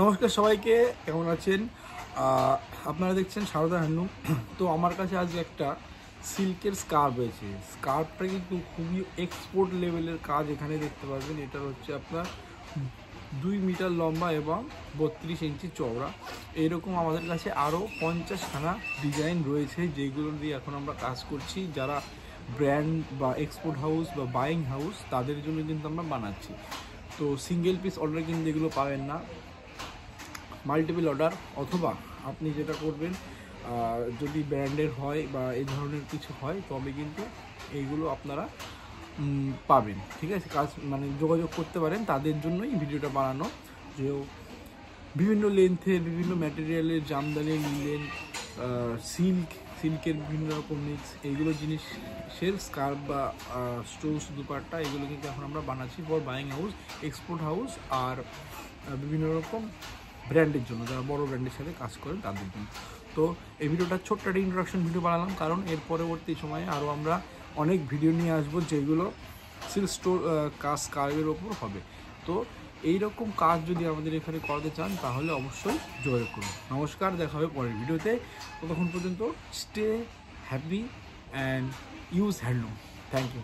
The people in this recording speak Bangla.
নমস্কার সবাইকে, কেমন আছেন? আপনারা দেখছেন সারদা হ্যান্ডলুম। তো আমার কাছে আজ একটা সিল্কের স্কার্ফ রয়েছে। স্কার্ফটা কিন্তু খুবই এক্সপোর্ট লেভেলের কাজ এখানে দেখতে পাবেন। এটার হচ্ছে আপনার 2 মিটার লম্বা এবং 32 ইঞ্চি চওড়া। এইরকম আমাদের কাছে আরও 50খানা ডিজাইন রয়েছে, যেগুলো দিয়ে এখন আমরা কাজ করছি। যারা ব্র্যান্ড বা এক্সপোর্ট হাউস বা বাইং হাউস, তাদের জন্য কিন্তু আমরা বানাচ্ছি। তো সিঙ্গেল পিস অর্ডার কিন্তু এগুলো পাবেন না, মাল্টিপল অর্ডার, অথবা আপনি যেটা করবেন, যদি ব্র্যান্ডের হয় বা এই ধরনের কিছু হয় তবে কিন্তু এইগুলো আপনারা পাবেন। ঠিক আছে, কাজ মানে যোগাযোগ করতে পারেন, তাদের জন্যই ভিডিওটা বানানো। যে বিভিন্ন লেন্থের, বিভিন্ন ম্যাটেরিয়ালের, জামদানি, লিলেন, সিল্কের বিভিন্ন রকম মিক্স, এইগুলো জিনিসের স্কার্ফ বা স্টোলস, দুপাট্টা, এগুলো কিন্তু এখন আমরা বানাচ্ছি for buying house, export house আর বিভিন্ন রকম ব্র্যান্ডের জন্য, যারা বড় ব্র্যান্ডের সাথে কাজ করেন তাদের জন্য। তো এই ভিডিওটা ছোট্ট একটা ইন্ট্রোডাকশন ভিডিও বানালাম, কারণ এর পরবর্তী সময়ে আরও আমরা অনেক ভিডিও নিয়ে আসবো যেগুলো সিল্ক স্টোর কাজ স্কার্ফের ওপর হবে। তো এইরকম কাজ যদি আমাদের এখানে করাতে চান তাহলে অবশ্যই যোগাযোগ করুন। নমস্কার, দেখা হবে পরের ভিডিওতে। ততক্ষণ পর্যন্ত stay happy and use handloom. Thank you.